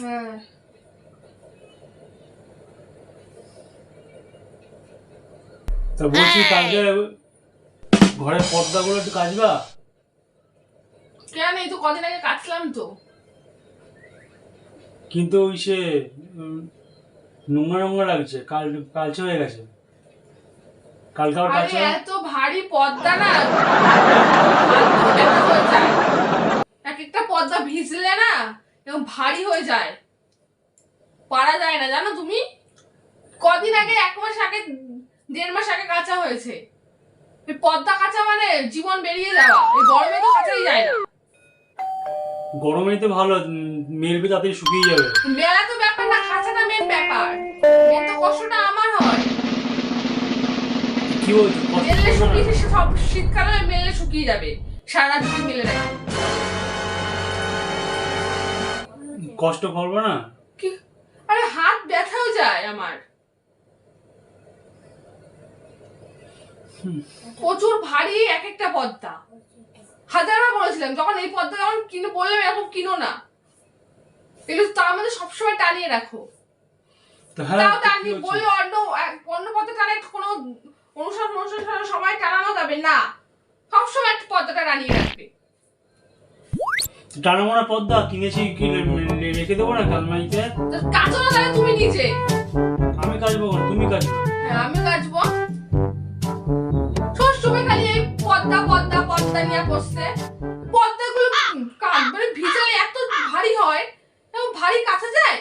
হ্যাঁ তা বলছি কালকে ঘরের পর্দাগুলো একটু কাচবা। কেন, এই তো কদিন আগে কাটলাম তো। কিন্তু ওই সে নোংরা নোংরা লাগছে, কালচে হয়ে গেছে। কালকে আবার আরে কাচো। এত ভারী পর্দা না, হাত ব্যথা হয়ে যায়। এক একটা পর্দা ভিজলে না এরকম ভারী হয়ে যায়, পারা যায় না জানো তুমি। কদিন আগে, 1 মাস আগে, 1.5 মাস আগে কাঁচা হয়েছে। এই পর্দা কাঁচা মানে জীবন বেরিয়ে যাওয়া। এই গরমে তো কাঁচাই যায় না। গরমে তো ভালো, মেলবে তাড়াতাড়ি শুকিয়ে যাবে। মেলা তো ব্যাপার না, কাঁচাটা মেন ব্যাপার। মেন তো কষ্টটা আমার হয়। কি বলছো? মেললে শুকিয়ে সব শীতকালে মেললে শুকিয়ে যাবে, সারা রাত যদি মেলে রাখি। কষ্ট করবো না? কি, আরে হাত ব্যথাও যায় আমার, প্রচুর ভারী এক একটা পর্দা। হাজারবার বলেছিলাম যখন এই পর্দা যখন কিনে বললাম এরকম কিনো না, এগুলো তার মধ্যে সবসময় টানিয়ে রাখো। তাও টানি বলে অন্য পর্দা টানে কোনো অনুষ্ঠান সময় টানানো যাবে না, সবসময় একটা পর্দাটা টানিয়ে রাখবে। টানামোনা পর্দা কিনেছি, কি রেখে দেবো না আলমারিতে? কাচো না তাহলে তুমি নিজে। আমি কাচবো, তুমি কাচবো। হ্যাঁ আমি কাচবো। সবসময় খালি এই পর্দা পর্দা পর্দা নিয়ে বসছে। পর্দাগুলো মানে ভিজালে এত ভারী হয়, এবং ভারী কাচা যায়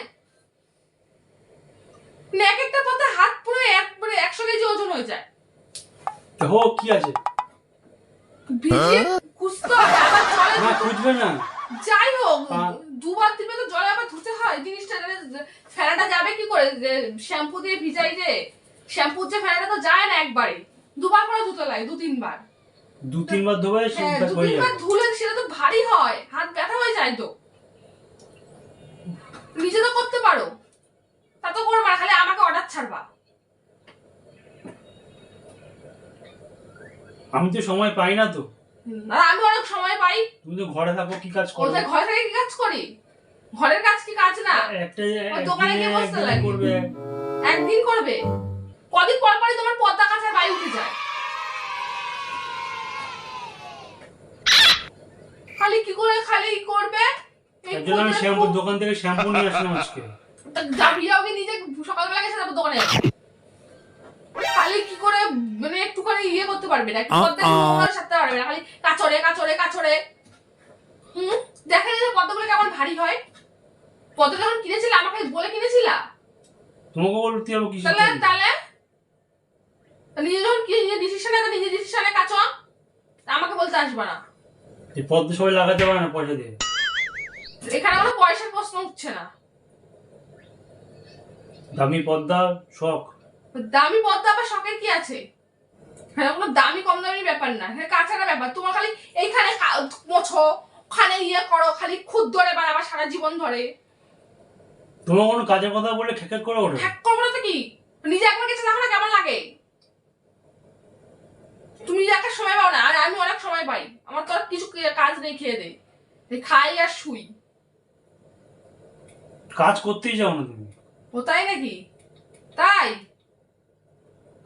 না। এক একটা পর্দা হাত পুরো একবারে 100 কেজি ওজন হয়ে যায়। তো হোক, কি আছে, ভিজে খুঁজতে হবে, আবার জলে না খুঁজবে না। যাই হোক, 2বার 3বার তো জলে আবার ধুতে হয় জিনিসটা। ফেনাটা যাবে কি করে, শ্যাম্পু দিয়ে ভিজাই যে শ্যাম্পুর যে ফেনাটা তো যায় না একবারে, 2বার করে ধুতে লাগে, 2-3 বার। 2-3 বার ধোবে, হ্যাঁ 2-3 বার ধুলে সেটা তো ভারী হয়, হাত ব্যথা হয়ে যায় তো। নিজে তো করতে পারো, তা তো করবা, খালি আমাকে অর্ডার ছাড়বা। আমি তো সময় পাই না তো। আর আমি অনেক সময় পাই। তুমি তো ঘরে থাকো, কি কাজ করো? কোথায় ঘরে থেকে কি কাজ করি? ঘরের কাজ কি কাজ না? দোকানে গিয়ে বসতে লাগে। একদিন করবে, কদিন পর পরই তোমার পর্দা কাচার বাই উঠে যায়। খালি কি করে খালি করবে? একজন আমি শ্যাম্পুর দোকান থেকে শ্যাম্পু নিয়ে আসলাম আজকে। যাও কি নিজে সকালবেলা গেছে তারপর দোকানে যাবে। খালি কি করে মানে একটু করে ইয়ে করতে পারবে না, পর্দা নোংরা সারতে পারবে না, খালি কাচরে কাচরে কাচরে। দেখেন যে পর্দাগুলো কেমন ভারী হয়। পর্দা যখন কিনেছিলে আমাকে বলে কিনেছিলা? তোমাকে বলতে হবে কি? তাহলে নিজে যখন কি নিজে ডিসিশনে কাচো, আমাকে বলতে আসবে না। এই পর্দা সবাই লাগাতে পারে না পয়সা দিয়ে। এখানে কোনো পয়সার প্রশ্ন উঠছে না। দামি পর্দা শখ। দামি পর্দা আবার শখের কি আছে? হ্যাঁ কোনো দামি কম দামি ব্যাপার না, হ্যাঁ কাঁচাটা ব্যাপার। তোমার খালি এইখানে মোছো, ওখানে ইয়ে করো, খালি খুদ ধরে আবার সারা জীবন ধরে। তোমার কোনো কাজের কথা বলে ঠেক করে ওঠে। ঠেক করবো না তো কি? নিজে একবার গেছে দেখো না কেমন লাগে। তুমি নিজে একটা সময় পাও না, আর আমি অনেক সময় পাই। আমার তো আর কিছু কাজ নেই, খেয়ে দেই, খাই আর শুই। কাজ করতেই যাও না তুমি? ও তাই নাকি? তাই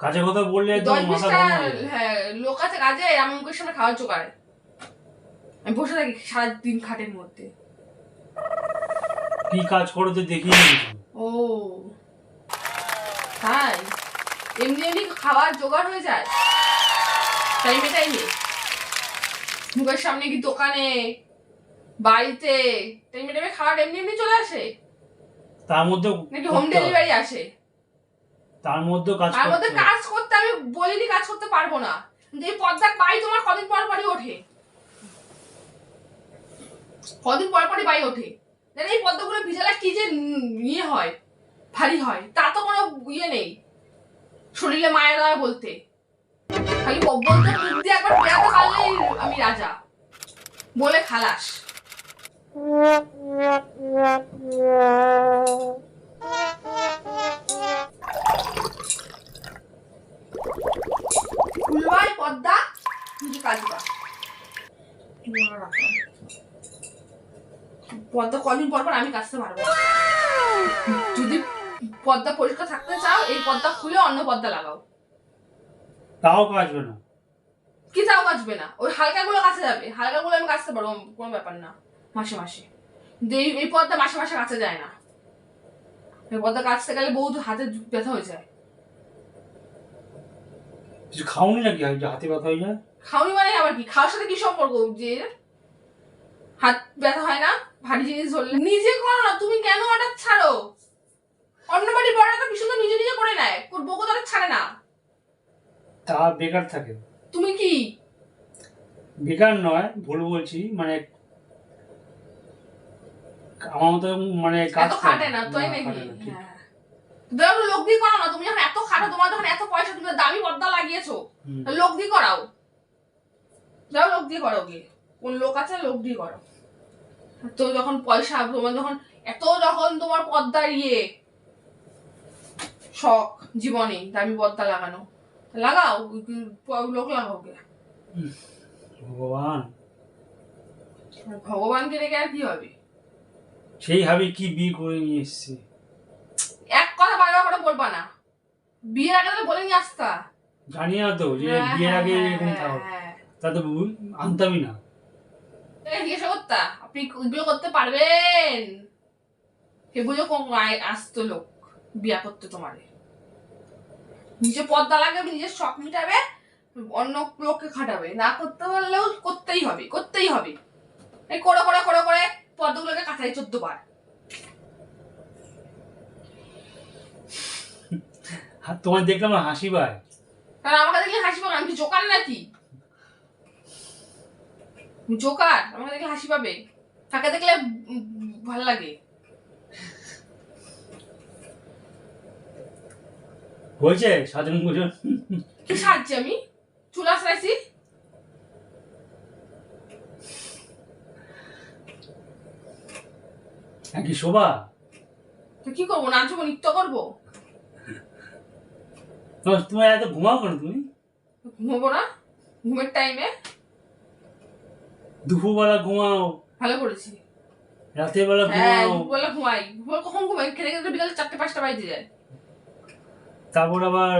কাজের কথা বললে একদম মাথা 10-20টা গরম হয়ে যায়। হ্যাঁ লোক আছে কাজে, আমার মুখের সামনে খাওয়ার জোগাড়। আমি বসে থাকি সারাদিন খাটের মধ্যে। কি কাজ করো তো দেখিয়ে নিয়েছি। ও তাই, এমনি এমনি খাবার জোগাড় হয়ে যায় টাইমে টাইমে? মুখের সামনে কি দোকানে বাড়িতে টাইমে টাইমে খাবার এমনি এমনি চলে আসে? তার মধ্যে নাকি হোম ডেলিভারি আসে? তার মধ্যে কাজ তার মধ্যে কাজ করতে আমি বলিনি কাজ করতে পারবো না, কিন্তু এই পর্দার বাই তোমার কদিন পর পরই ওঠে, কদিন পর পরই বাই ওঠে। জানি এই পর্দাগুলো ভিজালে কি যে ইয়ে হয়, ভারী হয়, তা তো কোনো ইয়ে নেই শরীরে মায়ের দয়া বলতে। খালি বলতে বুদ্ধি একবার পেয়াতে পারলেই আমি রাজা বলে খালাস। খুলবাই পর্দা, নিজে কাজবা। পর্দা কদিন পর পর আমি কাচতে পারবো। যদি পর্দা পরিষ্কার থাকতে চাও এই পর্দা খুলে অন্য পর্দা লাগাও। তাও কাচবে না? কি তাও কাচবে না? ওই হালকাগুলো কাছে যাবে, হালকাগুলো আমি কাচতে পারবো, কোনো ব্যাপার না, মাসে মাসে। কিন্তু এই পর্দা মাসে মাসে কাচা যায় না। এই পর্দা কাচতে গেলে বহুত হাতে ব্যথা হয়ে যায়। কিছু খাওনি নাকি হাতে ব্যথা হয়ে যায়? খাওনি মানে আবার কি? খাওয়ার সাথে কি সম্পর্ক যে হাত ব্যথা হয় না ভারী জিনিস ধরলে? নিজে করো না, তুমি কেন হঠাৎ ছাড়ো? অন্য বাড়ির বড়রা তো কি সুন্দর নিজে নিজে করে নেয়, বউকে তারা ছাড়ে না। তা বেকার থাকে। তুমি কি বেকার নয়, ভুল বলছি, মানে আমার মতো মানে কাজ এত খাটে না তাই নাকি? হ্যাঁ, লোক দিয়ে করাও না। তুমি যখন এত খাটো, তোমার যখন এত পয়সা, তুমি দামি পর্দা লাগিয়েছো, লোক দিয়ে করাও। যাও লোক দিয়ে করো গিয়ে, কোন লোক আছে লোক দিয়ে করো। তো যখন পয়সা, তোমার যখন তোমার পর্দার শখ জীবনে দামি পর্দা লাগানো, লাগাও, লোক লাগাও গে। ভগবান, ভগবানকে রেখে আর কি হবে? সেই ভাবে কি বিয়ে করে নিয়ে এসছি। এক কথা বারবার করে বলবা না, বিয়ের আগে তো বলে নিয়ে আসতা। জানি না তো যে বিয়ের আগে এরকম থাকো, তা তো আনতামই না। জিজ্ঞাসা করতা আপনি এগুলো করতে পারবেন? কে বুঝো কোন আসতো লোক বিয়া করতে তোমারে? নিজে পর্দা লাগাবে, নিজের শখ মিটাবে, অন্য লোককে খাটাবে। না করতে পারলেও করতেই হবে, করতেই হবে। এই করে করে করে করে পর্দাগুলোকে কাটাই 14 বার। তোমার দেখলাম হাসি পায়। কারণ আমাকে দেখলে হাসি পাবে? আমি কি জোকার নাকি? জোকার? আমাকে দেখলে হাসি পাবে? তাকে দেখলে ভালো লাগে। হয়েছে সাজানো গুজন? কি সাজছি আমি? চুল আসরাইছি? কি শোভা? তো কি করবো? নাচবো, নৃত্য করবো? তোমার এত ঘুমাও কেন তুমি? ঘুমাবো না? ঘুমের টাইমে দুপুরবেলা ঘুমাও? ভালো করেছি। রাতের বেলা হ্যাঁ, ঘুমাও? দুপুরবেলা ঘুমাই। কখন ঘুমাই? খেতে খেতে বিকাল 4টে 5টা বাজে যায়। তারপর আবার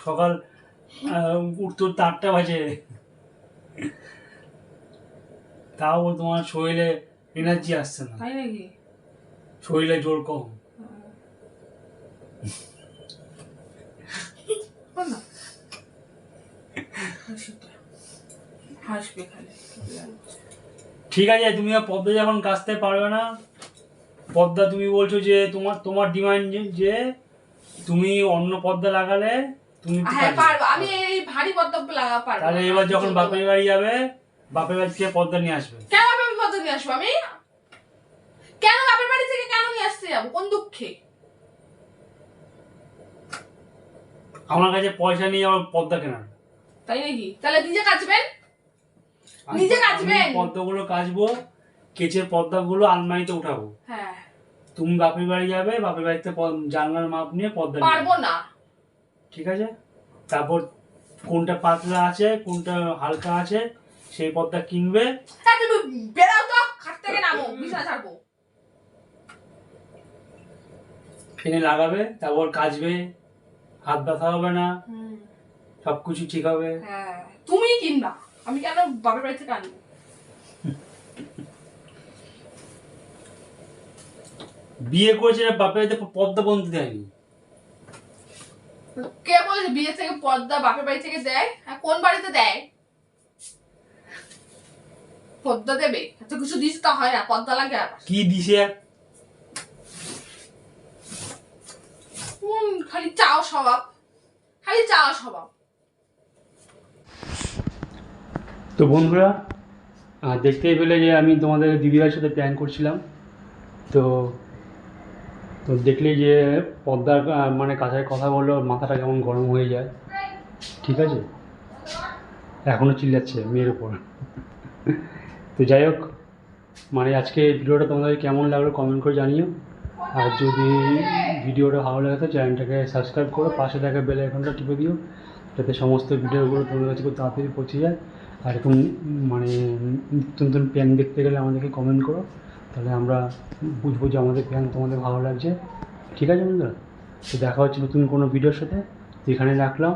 সকাল উঠতে উঠতে 8টা বাজে। তাও তোমার শরীরে এনার্জি আসছে না। তাই নাকি? শরীরে জোর কম। হাসবে খালি। ঠিক আছে, তুমি পদ্মা যখন কাচতে পারবে না, পদ্মা তুমি বলছো যে তোমার ডিমান্ড যে তুমি অন্য পদ্মা লাগালে তুমি হ্যাঁ পারবো, আমি এই ভারী পদ্মা লাগা পারবো। তাহলে এবার যখন বাপের বাড়ি যাবে, বাপের বাড়ি থেকে পদ্মা নিয়ে আসবে। কেন বাপের পদ্মা নিয়ে আসবো আমি? কেন বাপের বাড়ি থেকে কেন নিয়ে আসতে যাবো? কোন দুঃখে? আমার কাছে পয়সা নেই আমার পদ্মা কেনার। তাই নাকি? তাহলে নিজে কাচবেন, নিজে কাচবেন। পদ্মাগুলো কাচবো, কেচের পদ্মাগুলো আলমারিতে উঠাবো। হ্যাঁ, তুমি বাপের বাড়ি যাবে, বাপের বাড়িতে জানলার মাপ নিয়ে পদ্মা পারবো না। ঠিক আছে? তারপর কোনটা পাতলা আছে কোনটা হালকা আছে সেই পদ্মা কিনবে। হ্যাঁ, তুমি বেরাও তো, খাট থেকে নামো, বিছানা ছাড়বো। ফেনে লাগাবে, তারপর কাচবে, হাত ব্যথা হবে না, সবকিছু ঠিক হবে। হ্যাঁ, তুমি কিনবা, আমি কেন বাপের বাড়ি থেকে আনবো? বিয়ে করেছে বাপের বাড়িতে পদ্মা বন্ধু দেয়নি। কে বলেছে বিয়ে থেকে পদ্মা বাপের বাড়ি থেকে দেয়? কোন বাড়িতে দেয়? পদ্মা দেবে? এত কিছু দিস তা হয় না, পদ্মা লাগে আবার। কি দিছে? খালি চাও স্বভাব, খালি চাও স্বভাব। তো বন্ধুরা, দেখতেই পেলে যে আমি তোমাদের দিদিভাইয়ের সাথে প্ল্যান করছিলাম। তো তো দেখলেই যে পদ্মার মানে কাছের কথা বললো মাথাটা কেমন গরম হয়ে যায়। ঠিক আছে, এখনও চিল্লাচ্ছে মেয়ের উপর। তো যাই হোক, মানে আজকে ভিডিওটা তোমাদের কেমন লাগলো কমেন্ট করে জানিও। আর যদি ভিডিওটা ভালো লাগে তো চ্যানেলটাকে সাবস্ক্রাইব করো, পাশে থাকা বেল আইকনটা টিপে দিও, যাতে সমস্ত ভিডিওগুলো তোমাদের কাছে খুব তাড়াতাড়ি পৌঁছে যায়। আর এরকম মানে নতুন নতুন প্ল্যান দেখতে গেলে আমাদেরকে কমেন্ট করো, তাহলে আমরা বুঝবো যে আমাদের প্র্যাঙ্ক তোমাদের ভালো লাগছে। ঠিক আছে বন্ধুরা, তো দেখা হচ্ছে নতুন কোনো ভিডিওর সাথে। এখানে রাখলাম।